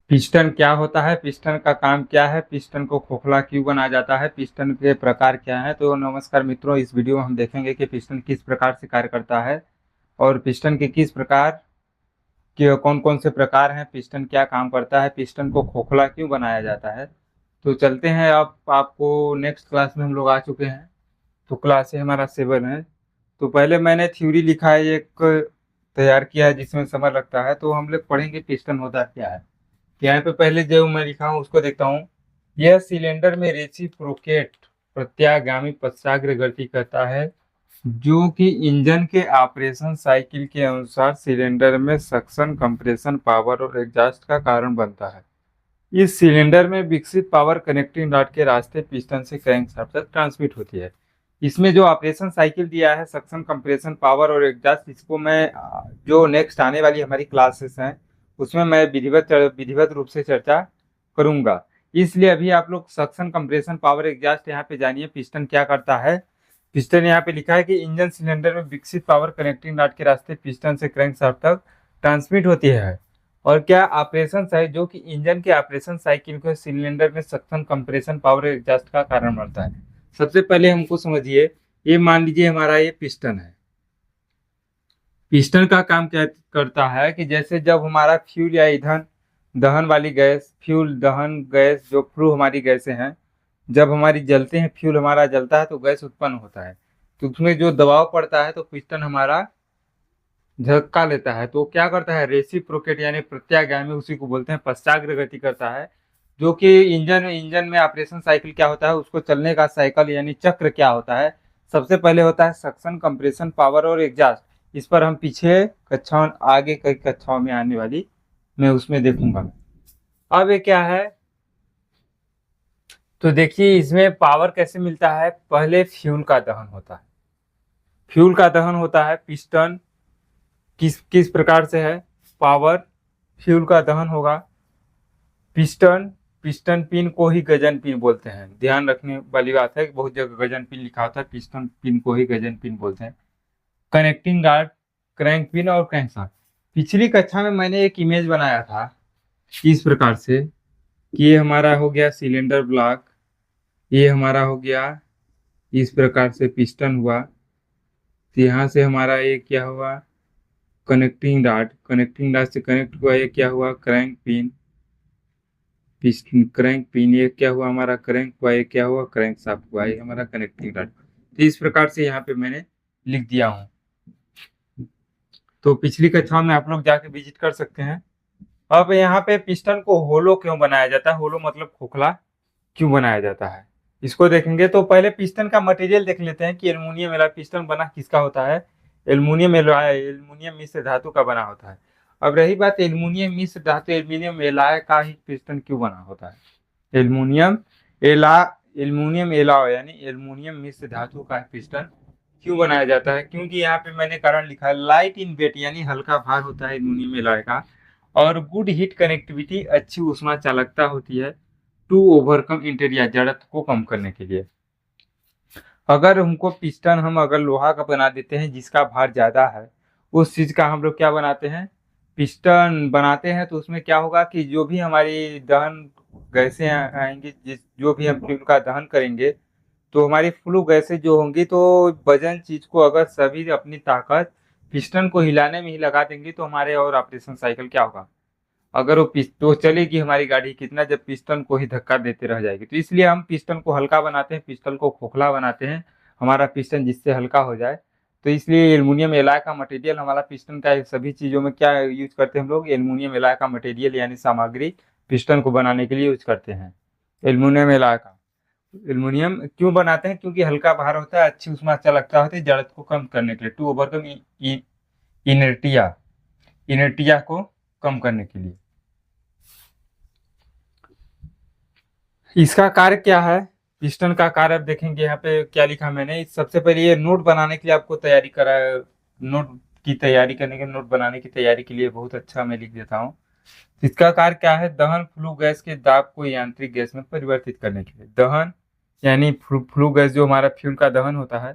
Piston क्या होता है, पिस्टन का काम क्या है, पिस्टन को खोखला क्यों बनाया जाता है, पिस्टन के प्रकार क्या हैं। तो नमस्कार मित्रों, इस वीडियो में हम देखेंगे कि पिस्टन किस प्रकार से कार्य करता है और पिस्टन के किस प्रकार के कौन कौन से प्रकार हैं, पिस्टन क्या काम करता है, पिस्टन को खोखला क्यों बनाया जाता है। तो चलते हैं। अब आपको नेक्स्ट क्लास में हम लोग आ चुके हैं। तो क्लास है हमारा 7 है। तो पहले मैंने थ्योरी लिखा है, एक तैयार किया है जिसमें समय लगता है। तो हम लोग पढ़ेंगे पिस्टन होता क्या है। यहाँ पे पहले जो मैं लिखा हूँ उसको देखता हूँ। यह सिलेंडर में रेसिप्रोकेट प्रत्यागामी पश्चाग्र गति करता है, जो कि इंजन के ऑपरेशन साइकिल के अनुसार सिलेंडर में सक्शन, कंप्रेशन, पावर और एग्जॉस्ट का कारण बनता है। इस सिलेंडर में विकसित पावर कनेक्टिंग रॉड के रास्ते पिस्टन से क्रैंकशाफ्ट तक ट्रांसमिट होती है। इसमें जो ऑपरेशन साइकिल दिया है, सक्शन, कंप्रेशन, पावर और एग्जॉस्ट, इसको मैं जो नेक्स्ट आने वाली हमारी क्लासेस हैं उसमें मैं विधिवत रूप से चर्चा करूंगा। इसलिए अभी आप लोग सक्शन, कंप्रेशन, पावर, एग्जॉस्ट यहाँ पे जानिए पिस्टन क्या करता है। पिस्टन यहाँ पे लिखा है कि इंजन सिलेंडर में विकसित पावर कनेक्टिंग रॉड के रास्ते पिस्टन से क्रैंकशाफ्ट तक ट्रांसमिट होती है। और क्या ऑपरेशन है जो कि इंजन के ऑपरेशन साइकिल को सिलेंडर में सक्शन, कंप्रेशन, पावर, एग्जॉस्ट का कारण बनता है। सबसे पहले हमको समझिए, ये मान लीजिए हमारा ये पिस्टन है। पिस्टन का काम क्या करता है कि जैसे जब हमारा फ्यूल या ईंधन दहन वाली गैस, फ्यूल दहन गैस, जो फ्लू हमारी गैसें हैं, जब हमारी जलते हैं, फ्यूल हमारा जलता है तो गैस उत्पन्न होता है। तो उसमें जो दबाव पड़ता है तो पिस्टन हमारा झटका लेता है। तो क्या करता है, रेसिप्रोकेट यानी प्रत्यागामी, उसी को बोलते हैं, पश्चाग्र गति करता है। जो कि इंजन इंजन में ऑपरेशन साइकिल क्या होता है, उसको चलने का साइकिल यानी चक्र क्या होता है। सबसे पहले होता है सक्शन, कंप्रेशन, पावर और एग्जॉस्ट। इस पर हम पीछे कक्षाओं, आगे कई कक्षाओं में आने वाली मैं उसमें देखूंगा। अब ये क्या है, तो देखिए इसमें पावर कैसे मिलता है। पहले फ्यूल का दहन होता है। फ्यूल का दहन होता है, पिस्टन किस किस प्रकार से है। पावर, फ्यूल का दहन होगा। पिस्टन, पिस्टन पिन को ही गजन पिन बोलते हैं। ध्यान रखने वाली बात है, बहुत जगह गजन पिन लिखा होता है, पिस्टन पिन को ही गजन पिन बोलते हैं। कनेक्टिंग गार्ड, क्रैंक पिन और क्रैंकशाफ्ट। पिछली कक्षा में मैंने एक इमेज बनाया था इस प्रकार से कि ये हमारा हो गया सिलेंडर ब्लॉक, ये हमारा हो गया इस प्रकार से पिस्टन हुआ। तो यहाँ से हमारा ये क्या हुआ, कनेक्टिंग रॉड, कनेक्टिंग रॉड से कनेक्ट हुआ, ये क्या हुआ, crank pin, piston, crank pin, ये क्या हुआ हमारा, क्रैंक हुआ, ये क्या हुआ, क्रैंक शाफ्ट हुआ, ये हमारा कनेक्टिंग रॉड। तो इस प्रकार से यहाँ पे मैंने लिख दिया हूँ। तो पिछली कक्षा में आप लोग जाके विजिट कर सकते हैं। अब यहाँ पे पिस्टन को होलो क्यों बनाया जाता है, होलो मतलब खोखला क्यों बनाया जाता है, इसको देखेंगे। तो पहले पिस्टन का मटेरियल देख लेते हैं कि एल्युमिनियम एलॉय पिस्टन बना किसका होता है। एल्युमिनियम एलॉय, एल्युमिनियम मिश्र धातु का बना होता है। अब रही बात एल्युमिनियम मिश्र धातु, एल्युमिनियम एलॉय का ही पिस्टन क्यों बना होता है। एल्युमिनियम एला एल्युमिनियम एलॉय यानी एल्युमिनियम मिश्र धातु का पिस्टन क्यों बनाया जाता है, क्योंकि यहाँ पे मैंने कारण लिखा है, लाइट इन वेट यानी हल्का भार होता है एल्युमिनियम एलॉय का, और गुड हीट कनेक्टिविटी, अच्छी ऊष्मा चालकता होती है, टू ओवरकम इंटेरिया, जड़त्व को कम करने के लिए। अगर हमको पिस्टन हम अगर लोहा का बना देते हैं जिसका भार ज्यादा है, उस चीज का हम लोग क्या बनाते हैं, पिस्टन बनाते हैं, तो उसमें क्या होगा कि जो भी हमारी दहन गैसें आएंगी, जिस जो भी हम फ्यूल का दहन करेंगे, तो हमारी फ्लू गैसें जो होंगी, तो वजन चीज को अगर सभी अपनी ताकत पिस्टन को हिलाने में ही लगा देंगी, तो हमारे और ऑपरेशन साइकिल क्या होगा, अगर वो तो चलेगी हमारी गाड़ी कितना, जब पिस्टन को ही धक्का देते रह जाएगी। तो इसलिए हम पिस्टन को हल्का बनाते हैं, पिस्टन को खोखला बनाते हैं, हमारा पिस्टन जिससे हल्का हो जाए। तो इसलिए एल्युमिनियम एलॉय का मटेरियल हमारा पिस्टन का सभी चीज़ों में क्या यूज करते हैं हम लोग, एल्युमिनियम एलॉय का मटेरियल यानी सामग्री पिस्टन को बनाने के लिए यूज करते हैं। एल्युमिनियम एलॉय का, एल्युमिनियम क्यों बनाते हैं, क्योंकि हल्का भार होता है, अच्छी ऊष्मा चालकता होती है, जड़त्व को कम करने के लिए, टू ओवरकम इनर्टिया, इनर्टिया को कम करने के लिए। इसका कार्य क्या है, पिस्टन का कार्य अब देखेंगे। यहाँ पे क्या लिखा मैंने, सबसे पहले ये नोट बनाने के लिए आपको तैयारी करा, नोट की तैयारी करने के, नोट बनाने की तैयारी के लिए बहुत अच्छा मैं लिख देता हूँ। इसका कार्य क्या है, दहन फ्लू गैस के दाब को यांत्रिक गैस में परिवर्तित करने के लिए। दहन यानी फ्लू गैस, जो हमारा फ्यूल का दहन होता है,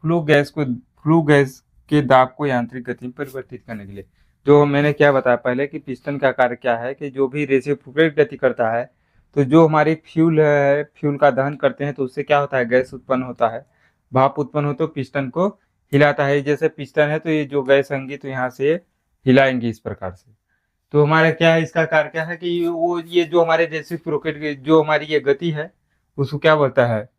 फ्लू गैस के दाब को यांत्रिक गति में परिवर्तित करने के लिए। जो मैंने क्या बताया पहले कि पिस्टन का कार्य क्या है कि जो भी रेसिप्रोकेट गति करता है तो जो हमारी फ्यूल है, फ्यूल का दहन करते हैं तो उससे क्या होता है, गैस उत्पन्न होता है, भाप उत्पन्न हो तो पिस्टन को हिलाता है। जैसे पिस्टन है तो ये जो गैस होंगी तो यहाँ से हिलाएंगे इस प्रकार से। तो हमारा क्या है, इसका कार्य क्या है कि वो ये जो हमारे रेसिप्रोकेट जो हमारी ये गति है उसको क्या बोलता है,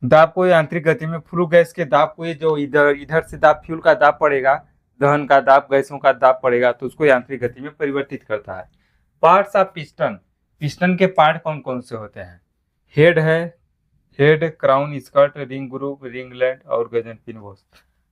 दाब को, यांत्रिक गति में फ्लू गैस के दाब को, ये जो इधर इधर से दाब फ्यूल का दाब पड़ेगा, दहन का दाब, गैसों का दाब पड़ेगा तो उसको यांत्रिक गति में परिवर्तित करता है। पार्ट्स ऑफ पिस्टन, पिस्टन के पार्ट कौन कौन से होते हैं? हेड है, head, crown, skirt, ring group, ringlet और gudgeon pin boss.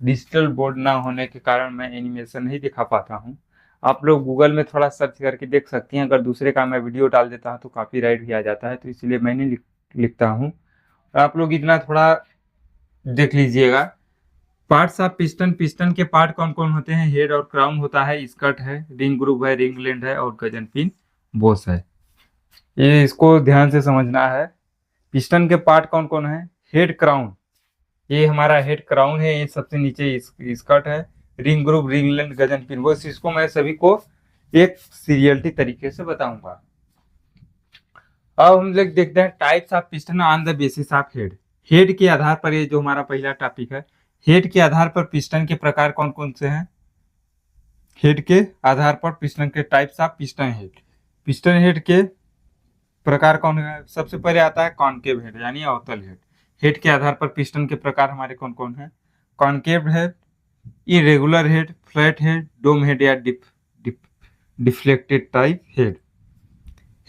Digital board ना होने के कारण मैं एनिमेशन नहीं दिखा पाता हूँ। आप लोग गूगल में थोड़ा सर्च करके देख सकती हैं। अगर दूसरे का मैं वीडियो डाल देता हूँ तो कॉपीराइट भी आ जाता है, तो इसलिए मैं नहीं लिखता हूँ। आप लोग इतना थोड़ा देख लीजिएगा। पार्ट्स ऑफ पिस्टन, पिस्टन के पार्ट कौन कौन होते हैं? हेड और क्राउन होता है, स्कर्ट है, रिंग ग्रुप है, रिंगलेट है और गजन पिन बोस है। ये इसको ध्यान से समझना है। पिस्टन के पार्ट कौन कौन है? हेड, क्राउन, ये हमारा हेड क्राउन है, ये सबसे नीचे स्कर्ट है, ring group, ringlet, Gajan pin Bose. इसको मैं सभी को एक सीरियलिटी तरीके से बताऊंगा। अब हम लोग देखते हैं types of piston on the basis of head. Head के आधार पर, ये जो हमारा पहला टॉपिक है, हेड के आधार पर पिस्टन के प्रकार कौन कौन से हैं? हेड के आधार पर पिस्टन के types of piston head. Piston head के प्रकार कौन है? सबसे पहले आता है कॉनकेव हेड यानी अवतल हेड। हेड के आधार पर पिस्टन के प्रकार हमारे कौन कौन है? Concave head, irregular head, flat head, dome head या डिफ्लेक्टेड टाइप हेड।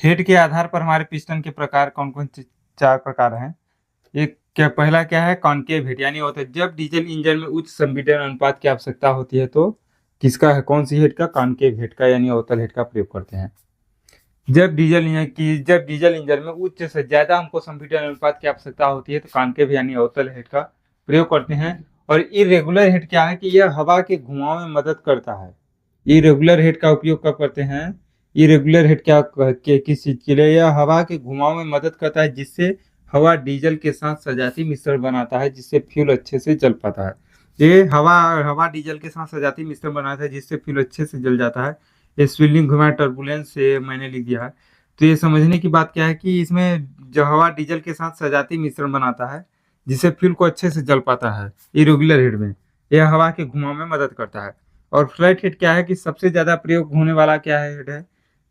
हेड के आधार पर हमारे पिस्टन के प्रकार कौन कौन से? चार प्रकार हैं। एक क्या, पहला क्या है? कॉनकेव हेड यानी होता है जब डीजल इंजन में उच्च संपीड़न अनुपात की आवश्यकता होती है तो किसका है, कौन सी हेड का? कॉनकेव हेड का यानी अवतल हेड का प्रयोग करते हैं। जब डीजल इंजन में उच्च से ज्यादा हमको संपीड़न अनुपात की आवश्यकता होती है तो कॉनकेव यानी अवतल हेड का प्रयोग करते हैं। और इरेगुलर हेड क्या है कि यह हवा के घुमाव में मदद करता है। इरेगुलर हेड का उपयोग कब करते हैं? इरेगुलर हेड क्या किस चीज के लिए? यह हवा के घुमाव में मदद करता है जिससे हवा डीजल के साथ सजाती मिश्रण बनाता है जिससे फ्यूल अच्छे से जल पाता है। ये हवा हवा डीजल के साथ सजाती मिश्रण बनाता है जिससे फ्यूल अच्छे से जल जाता है। ये स्विलिंग घुमा टर्बुलेंस से मैंने लिख दिया है। तो ये समझने की बात क्या है कि इसमें जो हवा डीजल के साथ सजाती मिश्रण बनाता है जिससे फ्यूल को अच्छे से जल पाता है इरेगुलर हेड में, यह हवा के घुमाव में मदद करता है। और फ्लैट हेड क्या है कि सबसे ज्यादा प्रयोग होने वाला क्या है, हेड है?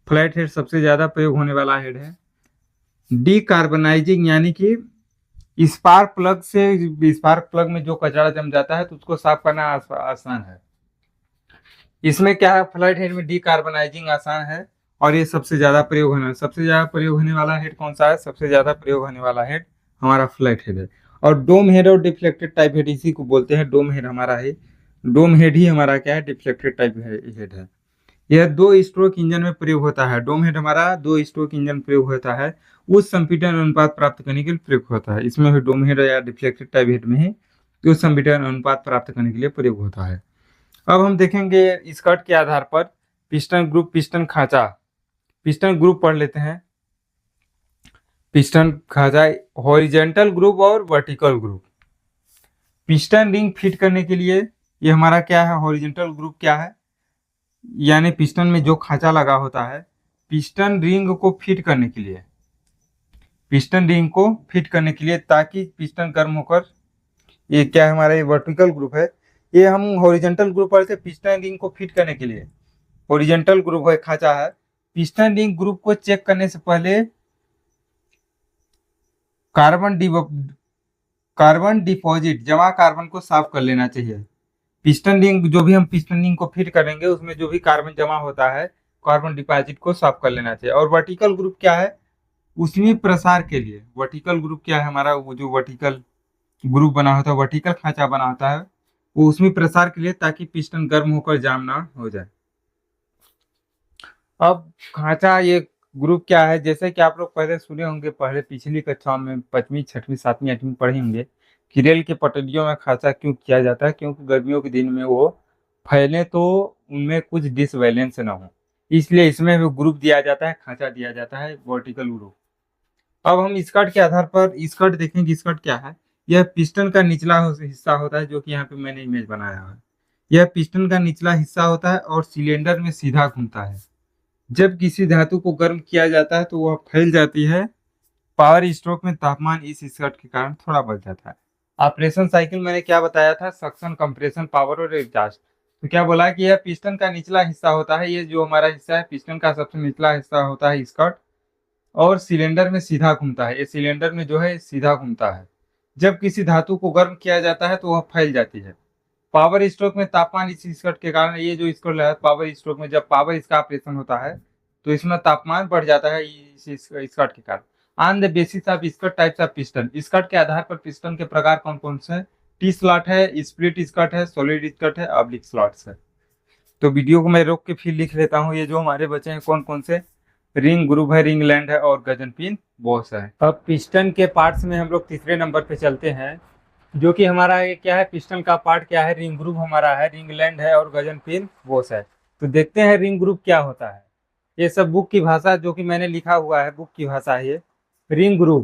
फ्लैट हेड सबसे ज्यादा प्रयोग होने वाला हेड है। डीकार्बनाइजिंग यानी कि स्पार्क प्लग में जो कचरा जम जाता है तो उसको साफ करना आसान है। इसमें क्या है, फ्लैट हेड में डीकार्बनाइजिंग आसान है और ये सबसे ज्यादा प्रयोग होने वाला हेड कौन सा है? सबसे ज्यादा प्रयोग होने वाला हेड हमारा फ्लैट हेड है। और डोम हेड और डिफ्लेक्टेड टाइप हेड इसी को बोलते हैं। डोम हेड हमारा है, डोम हेड ही हमारा क्या है? डिफ्लेक्टेड टाइप हेड है। यह दो स्ट्रोक इंजन में प्रयोग होता है। डोम हेड हमारा दो स्ट्रोक इंजन प्रयोग होता है, उच्च संपीड़न अनुपात प्राप्त करने के लिए प्रयोग होता है। इसमें भी डोम हेड या डिफ्लेक्टेड टाइप हेड में ही उच्च संपीड़न अनुपात प्राप्त करने के लिए प्रयोग होता है। अब हम देखेंगे स्कर्ट के आधार पर पिस्टन ग्रुप, पिस्टन खांचा। पिस्टन ग्रुप पढ़ लेते हैं। पिस्टन खांचा, हॉरिजेंटल ग्रुप और vertical group. Piston ring fit करने के लिए ये हमारा क्या है? हॉरिजेंटल ग्रुप क्या है? यानी पिस्टन में जो खांचा लगा होता है, पिस्टन रिंग को फिट करने के लिए, पिस्टन रिंग को फिट करने के लिए ताकि पिस्टन गर्म होकर, ये क्या है हमारा? ये वर्टिकल ग्रुप है। ये हम हॉरिजेंटल ग्रुप पढ़ते, पिस्टन रिंग को फिट करने के लिए हॉरिजेंटल ग्रुप है, खांचा है। पिस्टन रिंग ग्रुप को चेक करने से पहले कार्बन डिपॉजिट, जमा कार्बन को साफ कर लेना चाहिए। पिस्टन रिंग जो भी हम पिस्टन रिंग को फिट करेंगे उसमें जो भी कार्बन जमा होता है, कार्बन डिपॉजिट को साफ कर लेना चाहिए। और वर्टिकल ग्रुप क्या है? उसमें प्रसार के लिए वर्टिकल ग्रुप क्या है हमारा? वो जो वर्टिकल ग्रुप बना होता है, वर्टिकल खांचा बना होता है, वो उसमें प्रसार के लिए ताकि पिस्टन गर्म होकर जाम ना हो जाए। अब खांचा ये ग्रुप क्या है? जैसे कि आप लोग पहले सुने होंगे, पहले पिछली कक्षाओं में 5वीं 6वीं 7वीं 8वीं पढ़े होंगे कि रेल के पटरियों में खांचा क्यों किया जाता है? क्योंकि गर्मियों के दिन में वो फैले तो उनमें कुछ डिसबैलेंस ना हो, इसलिए इसमें भी ग्रुप दिया जाता है, खांचा दिया जाता है, वर्टिकल ग्रुप। अब हम स्कर्ट के आधार पर स्कर्ट देखेंगे। स्कर्ट क्या है? यह पिस्टन का निचला हिस्सा होता है, जो कि यहाँ पे मैंने इमेज बनाया है। यह पिस्टन का निचला हिस्सा होता है और सिलेंडर में सीधा घूमता है। जब किसी धातु को गर्म किया जाता है तो वह फैल जाती है। पावर स्ट्रोक में तापमान इस स्कर्ट के कारण थोड़ा बढ़ जाता है। ऑपरेशन साइकिल मैंने क्या बताया था, सक्शन, कंप्रेशन, पावर और एग्जॉस्ट। तो क्या बोला कि यह पिस्टन का निचला हिस्सा होता है। ये जो हमारा हिस्सा है पिस्टन का सबसे निचला हिस्सा होता है स्कर्ट, और सिलेंडर में सीधा घूमता है। ये सिलेंडर में जो है सीधा घूमता है। जब किसी धातु को गर्म किया जाता है तो वह फैल जाती है। पावर स्ट्रोक में तापमान इस स्कर्ट के कारण, ये जो स्कर्ट है पावर स्ट्रोक में जब पावर इसका ऑपरेशन होता है तो इसमें तापमान बढ़ जाता है इस स्कर्ट के कारण। On the basis of skirt types of piston, skirt के आधार पर पिस्टन के प्रकार कौन कौन से हैं? टी स्लॉट है, स्प्लिट स्कर्ट है, सॉलिड स्कर्ट है, ऑब्लिक स्लॉट्स है। तो वीडियो को मैं रोक के फिर लिख लेता हूँ। ये जो हमारे बचे हैं कौन कौन से, रिंग ग्रूव है, रिंग लैंड है और गजन पिन बॉस है। अब पिस्टन के पार्ट्स में हम लोग तीसरे नंबर पे चलते हैं, जो कि हमारा ये क्या है, पिस्टन का पार्ट क्या है, रिंग ग्रूव हमारा है, रिंग लैंड है और गजन पिन बॉस है। तो देखते हैं रिंग ग्रूव क्या होता है। ये सब बुक की भाषा जो कि मैंने लिखा हुआ है, बुक की भाषा है ये। रिंग ग्रूव,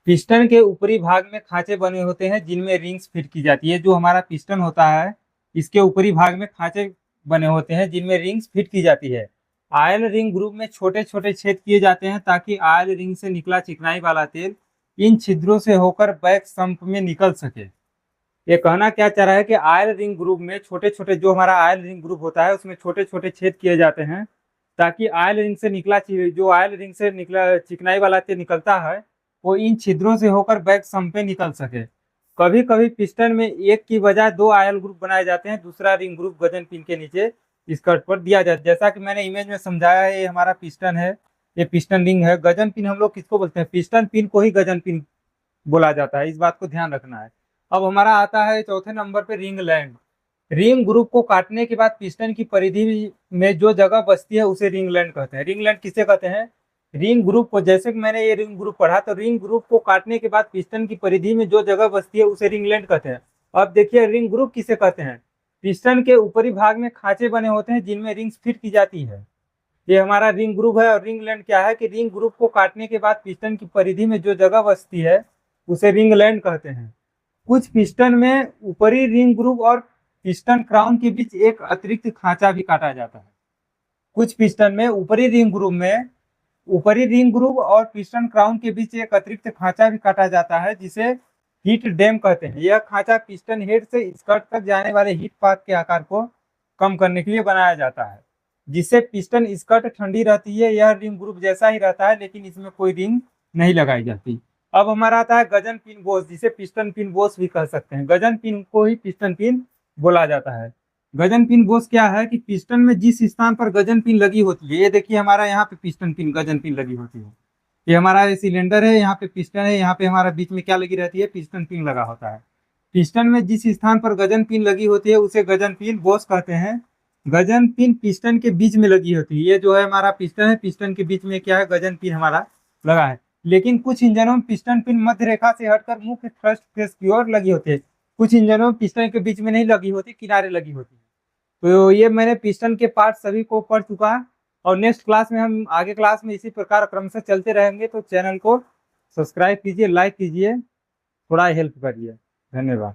पिस्टन के ऊपरी भाग में खांचे बने होते हैं जिनमें रिंग्स फिट की जाती है। जो हमारा पिस्टन होता है इसके ऊपरी भाग में खांचे बने होते हैं जिनमें रिंग्स फिट की जाती है। आयल रिंग ग्रूव में छोटे छोटे छेद किए जाते हैं ताकि आयल रिंग से निकला चिकनाई वाला तेल इन छिद्रों से होकर बैक सम्प में निकल सके। ये कहना क्या चाह रहा है कि आयल रिंग ग्रूव में छोटे छोटे, जो हमारा आयल रिंग ग्रूव होता है उसमें छोटे छोटे छेद किए जाते हैं ताकि आयल रिंग से निकला, जो आयल रिंग से निकला चिकनाई वाला तेल निकलता है वो इन छिद्रों से होकर बैक सम्प पे निकल सके। कभी कभी पिस्टन में एक की बजाय दो आयल ग्रुप बनाए जाते हैं। दूसरा रिंग ग्रुप गजन पिन के नीचे स्कर्ट पर दिया जाता है। जैसा कि मैंने इमेज में समझाया है, ये हमारा पिस्टन है, ये पिस्टन रिंग है। गजन पिन हम लोग किसको बोलते हैं? पिस्टन पिन को ही गजन पिन बोला जाता है, इस बात को ध्यान रखना है। अब हमारा आता है चौथे नंबर पे रिंग लैंड। रिंग ग्रुप को काटने के बाद पिस्टन की परिधि में जो जगह बचती है उसे रिंग लैंड कहते हैं। रिंग लैंड किसे कहते हैं? रिंग ग्रुप को, जैसे कि मैंने ये रिंग ग्रुप पढ़ा, तो रिंग ग्रुप को काटने के बाद पिस्टन की परिधि में जो जगह बचती है उसे रिंग लैंड कहते हैं। अब देखिए रिंग ग्रुप किसे कहते हैं? पिस्टन के ऊपरी भाग में खांचे बने होते हैं जिनमें रिंग्स फिट की जाती है। ये हमारा रिंग ग्रुप है। और रिंग लैंड क्या है कि रिंग ग्रुप को काटने के बाद पिस्टन की परिधि में जो जगह बचती है उसे रिंग लैंड कहते हैं। कुछ पिस्टन में ऊपरी रिंग ग्रुप और पिस्टन क्राउन के बीच एक अतिरिक्त खांचा भी काटा जाता है। कुछ पिस्टन में ऊपरी रिंग ग्रुप और पिस्टन क्राउन के बीच एक अतिरिक्त खांचा भी काटा जाता है जिसे हीट डैम कहते हैं। यह खांचा पिस्टन हेड से स्कर्ट तक जाने वाले हीट पाथ के आकार को कम करने के लिए बनाया जाता है, जिससे पिस्टन स्कर्ट ठंडी रहती है। यह रिंग ग्रुप जैसा ही रहता है लेकिन इसमें कोई रिंग नहीं लगाई जाती। अब हमारा आता है गजन पिन बोस, जिसे पिस्टन पिन बोस भी कह सकते हैं। गजन पिन को ही पिस्टन पिन बोला जाता है। गजन पिन बोस क्या है कि पिस्टन में जिस स्थान पर गजन पिन लगी होती है, ये देखिए हमारा यहाँ पे पिस्टन पिन गजन पिन लगी होती है। ये हमारा सिलेंडर है, यहाँ पे पिस्टन है, यहाँ पे हमारा बीच में क्या लगी रहती है? पिस्टन पिन लगा होता है। पिस्टन में जिस स्थान पर गजन पिन लगी होती है उसे गजन पिन बोस कहते हैं। गजन पिन पिस्टन के बीच में लगी होती है। ये जो है हमारा पिस्टन है, पिस्टन के बीच में क्या है? गजन पिन हमारा लगा है। लेकिन कुछ इंजनों में पिस्टन पिन मध्य रेखा से हटकर मुख्य थ्रस्ट फेस की ओर लगी होती है। कुछ इंजनों में पिस्टन के बीच में नहीं लगी होती, किनारे लगी होती है। तो ये मैंने पिस्टन के पार्ट सभी को पढ़ चुका है और नेक्स्ट क्लास में हम आगे क्लास में इसी प्रकार क्रम से चलते रहेंगे। तो चैनल को सब्सक्राइब कीजिए, लाइक कीजिए, थोड़ा हेल्प करिए। धन्यवाद।